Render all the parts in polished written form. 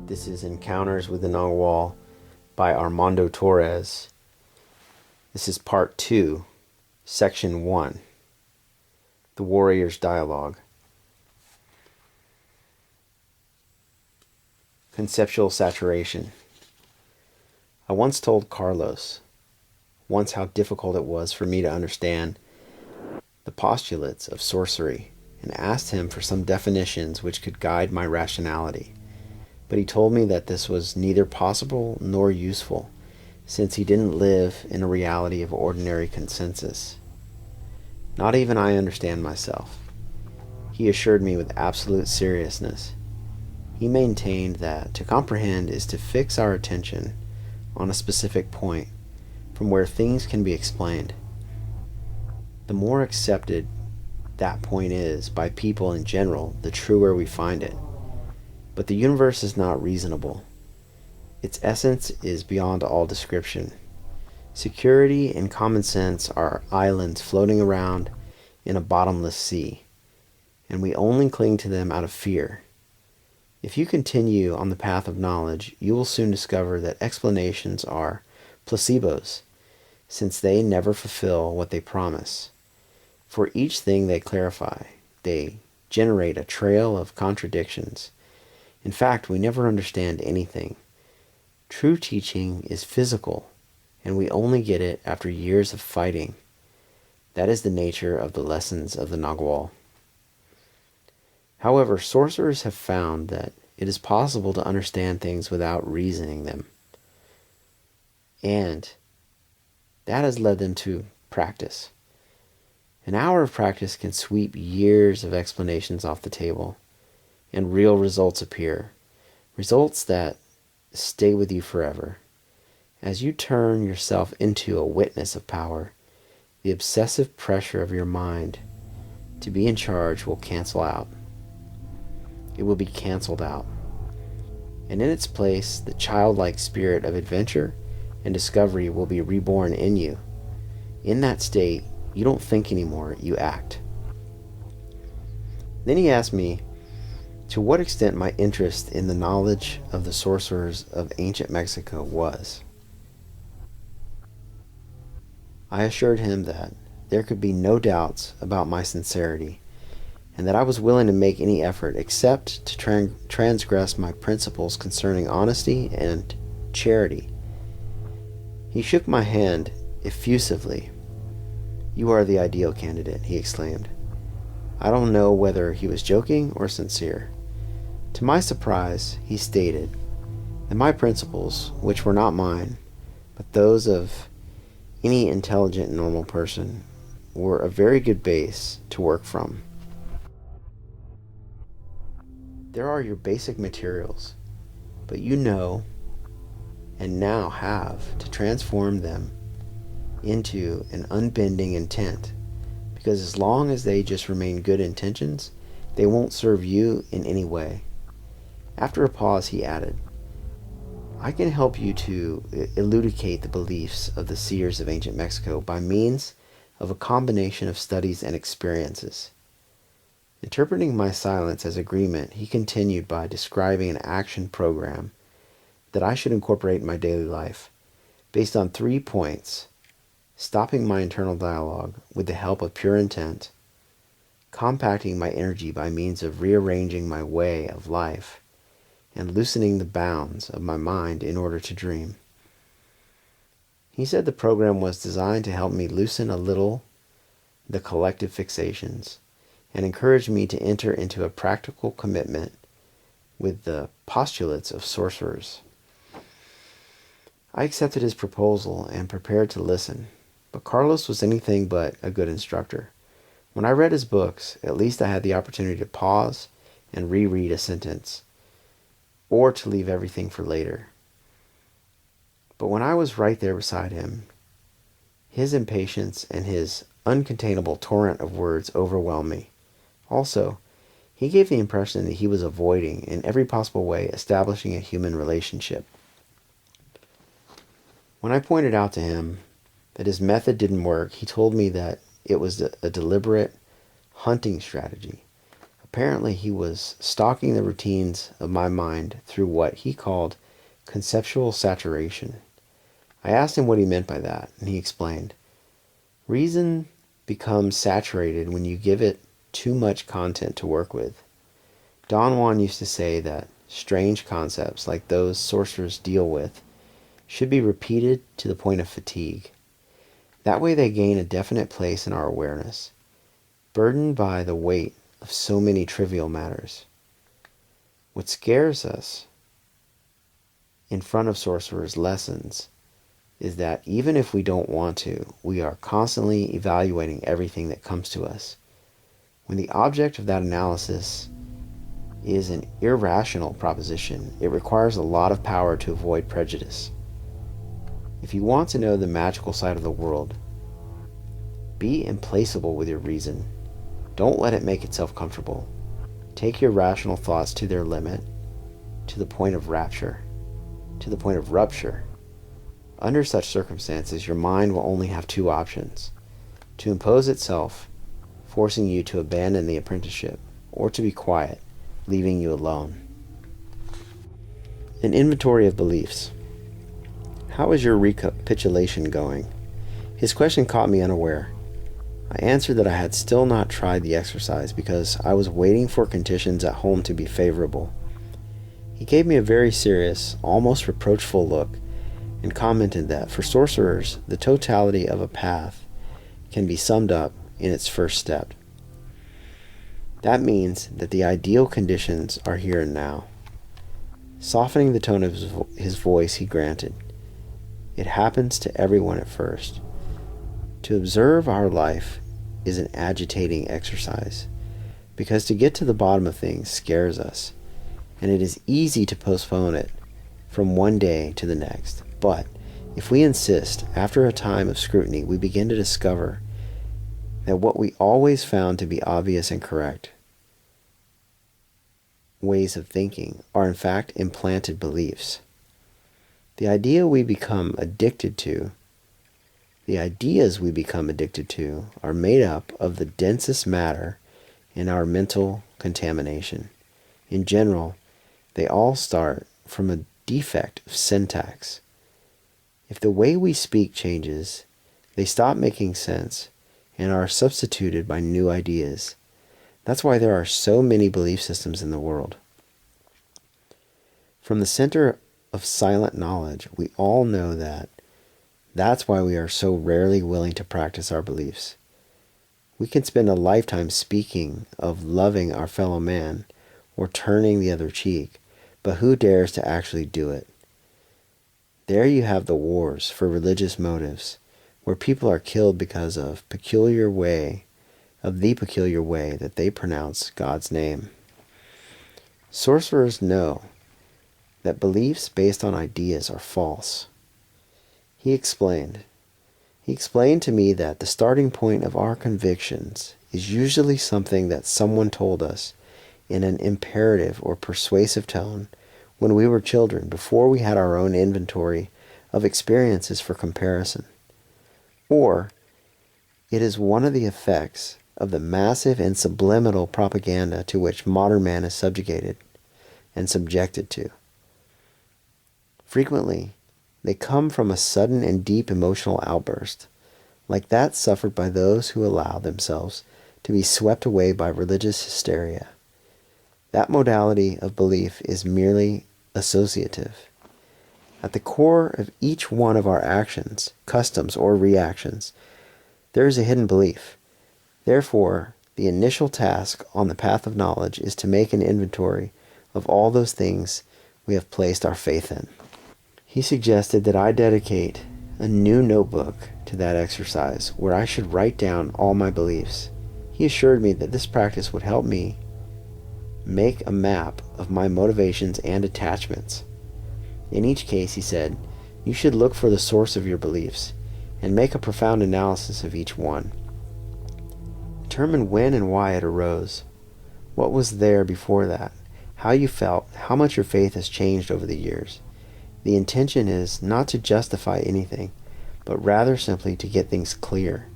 This is Encounters with the Nagual by Armando Torres. This is part 2, section 1, The Warrior's Dialogue. Conceptual saturation. I once told Carlos how difficult it was for me to understand the postulates of sorcery and asked him for some definitions which could guide my rationality. But he told me that this was neither possible nor useful, since he didn't live in a reality of ordinary consensus. Not even I understand myself, he assured me with absolute seriousness. He maintained that to comprehend is to fix our attention on a specific point from where things can be explained. The more accepted that point is by people in general, the truer we find it. But the universe is not reasonable. Its essence is beyond all description. Security and common sense are islands floating around in a bottomless sea, and we only cling to them out of fear. If you continue on the path of knowledge, you will soon discover that explanations are placebos, since they never fulfill what they promise. For each thing they clarify, they generate a trail of contradictions. In fact, we never understand anything. True teaching is physical, and we only get it after years of fighting. That is the nature of the lessons of the Nagual. However, sorcerers have found that it is possible to understand things without reasoning them. And that has led them to practice. An hour of practice can sweep years of explanations off the table, and real results appear. Results that stay with you forever. As you turn yourself into a witness of power, the obsessive pressure of your mind to be in charge will cancel out. It will be canceled out. And in its place, the childlike spirit of adventure and discovery will be reborn in you. In that state, you don't think anymore, you act. Then he asked me to what extent my interest in the knowledge of the sorcerers of ancient Mexico was. I assured him that there could be no doubts about my sincerity, and that I was willing to make any effort except to transgress my principles concerning honesty and charity. He shook my hand effusively. "You are the ideal candidate," he exclaimed. I don't know whether he was joking or sincere. To my surprise, he stated that my principles, which were not mine, but those of any intelligent and normal person, were a very good base to work from. There are your basic materials, but you know and now have to transform them into an unbending intent, because as long as they just remain good intentions, they won't serve you in any way. After a pause, he added, I can help you to elucidate the beliefs of the seers of ancient Mexico by means of a combination of studies and experiences. Interpreting my silence as agreement, he continued by describing an action program that I should incorporate in my daily life, based on 3 points: stopping my internal dialogue with the help of pure intent, compacting my energy by means of rearranging my way of life, and loosening the bounds of my mind in order to dream. He said the program was designed to help me loosen a little the collective fixations and encourage me to enter into a practical commitment with the postulates of sorcerers. I accepted his proposal and prepared to listen, but Carlos was anything but a good instructor. When I read his books, at least I had the opportunity to pause and reread a sentence, or to leave everything for later. But when I was right there beside him, his impatience and his uncontainable torrent of words overwhelmed me. Also, he gave the impression that he was avoiding, in every possible way, establishing a human relationship. When I pointed out to him that his method didn't work, he told me that it was a deliberate hunting strategy, a Apparently, he was stalking the routines of my mind through what he called conceptual saturation. I asked him what he meant by that, and he explained, reason becomes saturated when you give it too much content to work with. Don Juan used to say that strange concepts like those sorcerers deal with should be repeated to the point of fatigue. That way they gain a definite place in our awareness, burdened by the weight of so many trivial matters. What scares us in front of sorcerers' lessons is that even if we don't want to, we are constantly evaluating everything that comes to us. When the object of that analysis is an irrational proposition, it requires a lot of power to avoid prejudice. If you want to know the magical side of the world, be implacable with your reason. Don't let it make itself comfortable. Take your rational thoughts to their limit, to the point of rapture, to the point of rupture. Under such circumstances, your mind will only have two options: to impose itself, forcing you to abandon the apprenticeship, or to be quiet, leaving you alone. An inventory of beliefs. How is your recapitulation going? His question caught me unaware. I answered that I had still not tried the exercise because I was waiting for conditions at home to be favorable. He gave me a very serious, almost reproachful look, and commented that for sorcerers, the totality of a path can be summed up in its first step. That means that the ideal conditions are here and now. Softening the tone of his voice, he granted, it happens to everyone at first. To observe our life is an agitating exercise, because to get to the bottom of things scares us, and it is easy to postpone it from one day to the next. But if we insist, after a time of scrutiny, we begin to discover that what we always found to be obvious and correct ways of thinking are in fact implanted beliefs. The ideas we become addicted to are made up of the densest matter in our mental contamination. In general, they all start from a defect of syntax. If the way we speak changes, they stop making sense and are substituted by new ideas. That's why there are so many belief systems in the world. From the center of silent knowledge, we all know that. That's why we are so rarely willing to practice our beliefs. We can spend a lifetime speaking of loving our fellow man or turning the other cheek, but who dares to actually do it? There you have the wars for religious motives, where people are killed because of the peculiar way that they pronounce God's name. Sorcerers know that beliefs based on ideas are false. He explained to me that the starting point of our convictions is usually something that someone told us in an imperative or persuasive tone when we were children, before we had our own inventory of experiences for comparison. Or it is one of the effects of the massive and subliminal propaganda to which modern man is subjugated and subjected to. Frequently, they come from a sudden and deep emotional outburst, like that suffered by those who allow themselves to be swept away by religious hysteria. That modality of belief is merely associative. At the core of each one of our actions, customs, or reactions, there is a hidden belief. Therefore, the initial task on the path of knowledge is to make an inventory of all those things we have placed our faith in. He suggested that I dedicate a new notebook to that exercise where I should write down all my beliefs. He assured me that this practice would help me make a map of my motivations and attachments. In each case, he said, you should look for the source of your beliefs and make a profound analysis of each one. Determine when and why it arose. What was there before that? How you felt, how much your faith has changed over the years. The intention is not to justify anything, but rather simply to get things clear.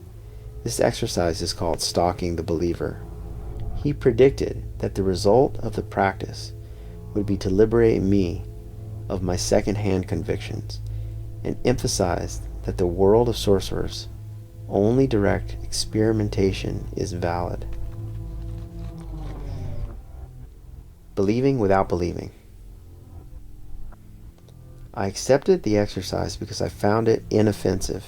This exercise is called stalking the believer. He predicted that the result of the practice would be to liberate me of my second-hand convictions, and emphasized that the world of sorcerers, only direct experimentation is valid. Believing without believing. I accepted the exercise because I found it inoffensive.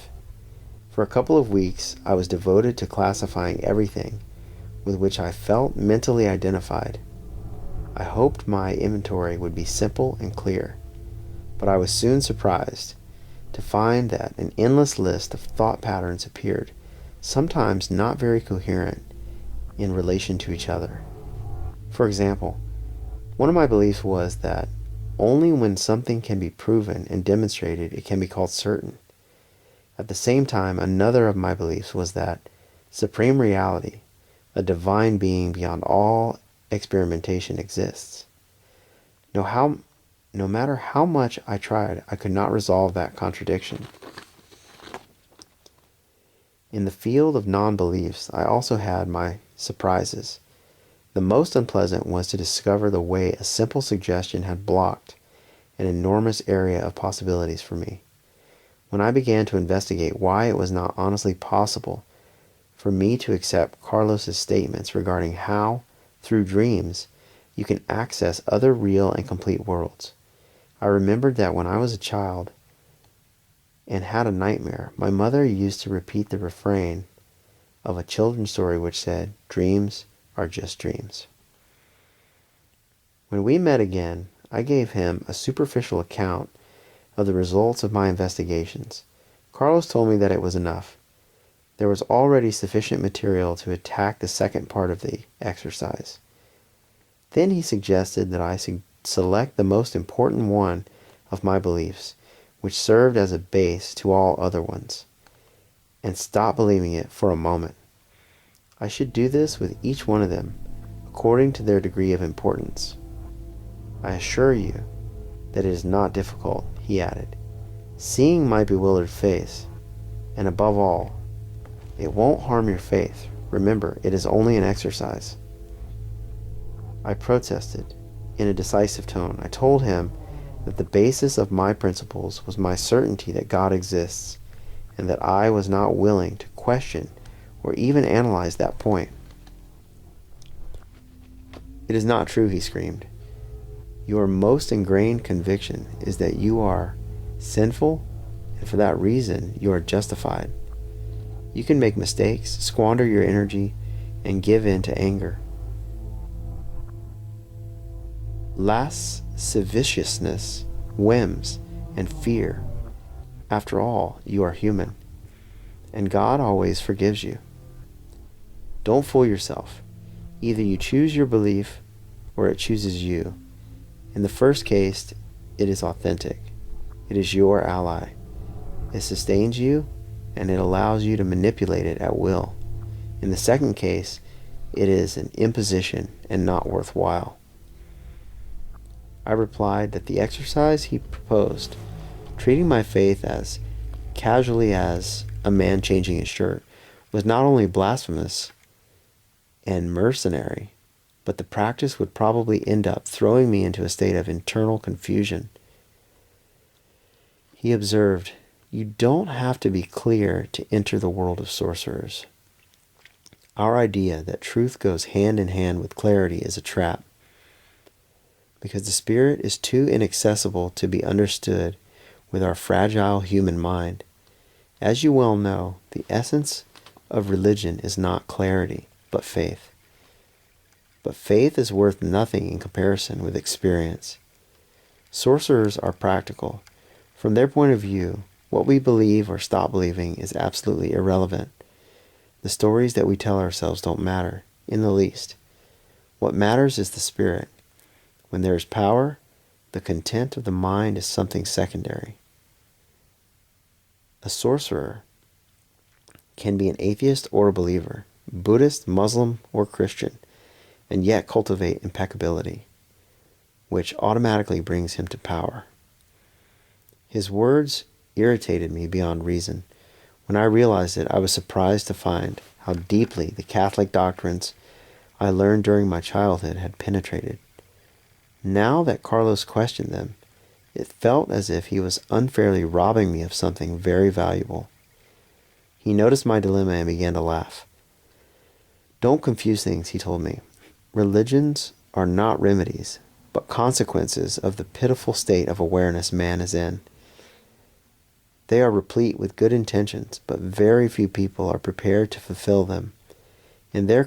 For a couple of weeks, I was devoted to classifying everything with which I felt mentally identified. I hoped my inventory would be simple and clear, but I was soon surprised to find that an endless list of thought patterns appeared, sometimes not very coherent in relation to each other. For example, one of my beliefs was that only when something can be proven and demonstrated it can be called certain. At the same time, another of my beliefs was that supreme reality, a divine being beyond all experimentation, exists. No matter how much I tried, I could not resolve that contradiction. In the field of non-beliefs, I also had my surprises. The most unpleasant was to discover the way a simple suggestion had blocked an enormous area of possibilities for me. When I began to investigate why it was not honestly possible for me to accept Carlos's statements regarding how, through dreams, you can access other real and complete worlds, I remembered that when I was a child and had a nightmare, my mother used to repeat the refrain of a children's story which said, "Dreams are just dreams." When we met again, I gave him a superficial account of the results of my investigations. Carlos told me that it was enough. There was already sufficient material to attack the second part of the exercise. Then he suggested that I select the most important one of my beliefs, which served as a base to all other ones, and stop believing it for a moment. I should do this with each one of them, according to their degree of importance. I assure you that it is not difficult, he added, seeing my bewildered face, and above all, it won't harm your faith. Remember, it is only an exercise. I protested in a decisive tone. I told him that the basis of my principles was my certainty that God exists, and that I was not willing to question or even analyze that point. "It is not true," he screamed. "Your most ingrained conviction is that you are sinful, and for that reason you are justified. You can make mistakes, squander your energy, and give in to anger, lasciviousness, whims, and fear. After all, you are human, and God always forgives you. Don't fool yourself. Either you choose your belief, or it chooses you. In the first case, it is authentic. It is your ally. It sustains you, and it allows you to manipulate it at will. In the second case, it is an imposition and not worthwhile." I replied that the exercise he proposed, treating my faith as casually as a man changing his shirt, was not only blasphemous and mercenary, but the practice would probably end up throwing me into a state of internal confusion. He observed, "You don't have to be clear to enter the world of sorcerers. Our idea that truth goes hand in hand with clarity is a trap, because the spirit is too inaccessible to be understood with our fragile human mind. As you well know, the essence of religion is not clarity, but faith. But faith is worth nothing in comparison with experience. Sorcerers are practical. From their point of view, what we believe or stop believing is absolutely irrelevant. The stories that we tell ourselves don't matter in the least. What matters is the spirit. When there is power, the content of the mind is something secondary. A sorcerer can be an atheist or a believer, Buddhist, Muslim, or Christian, and yet cultivate impeccability, which automatically brings him to power." His words irritated me beyond reason. When I realized it, I was surprised to find how deeply the Catholic doctrines I learned during my childhood had penetrated. Now that Carlos questioned them, it felt as if he was unfairly robbing me of something very valuable. He noticed my dilemma and began to laugh. "Don't confuse things," he told me. "Religions are not remedies, but consequences of the pitiful state of awareness man is in. They are replete with good intentions, but very few people are prepared to fulfill them. If their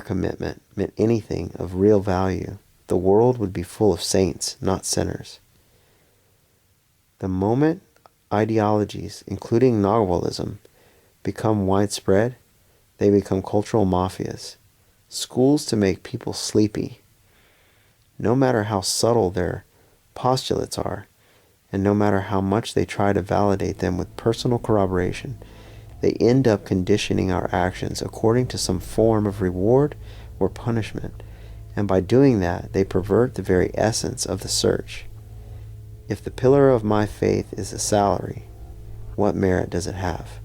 commitment meant anything of real value, the world would be full of saints, not sinners. The moment ideologies, including Nagualism, become widespread, they become cultural mafias, schools to make people sleepy. No matter how subtle their postulates are, and no matter how much they try to validate them with personal corroboration, they end up conditioning our actions according to some form of reward or punishment, and by doing that, they pervert the very essence of the search. If the pillar of my faith is a salary, what merit does it have?"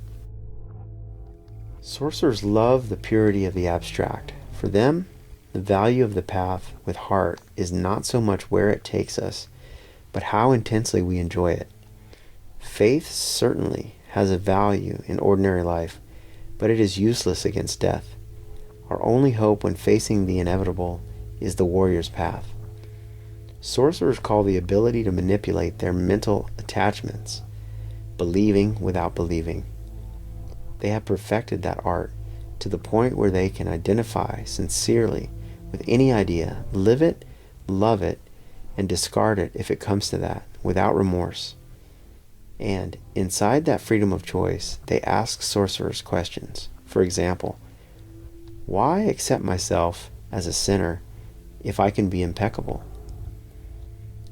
Sorcerers love the purity of the abstract. For them, the value of the path with heart is not so much where it takes us, but how intensely we enjoy it. Faith certainly has a value in ordinary life, but it is useless against death. Our only hope when facing the inevitable is the warrior's path. Sorcerers call the ability to manipulate their mental attachments believing without believing. They have perfected that art to the point where they can identify sincerely with any idea, live it, love it, and discard it if it comes to that, without remorse. And inside that freedom of choice, they ask sorcerers questions. For example, why accept myself as a sinner if I can be impeccable?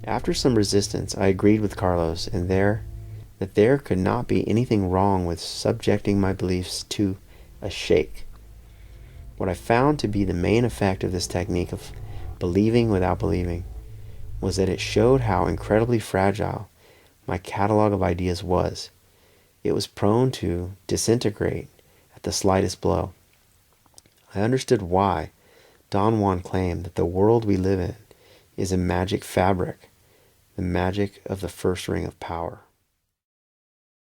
After some resistance, I agreed with Carlos that there could not be anything wrong with subjecting my beliefs to a shake. What I found to be the main effect of this technique of believing without believing was that it showed how incredibly fragile my catalog of ideas was. It was prone to disintegrate at the slightest blow. I understood why Don Juan claimed that the world we live in is a magic fabric, the magic of the first ring of power.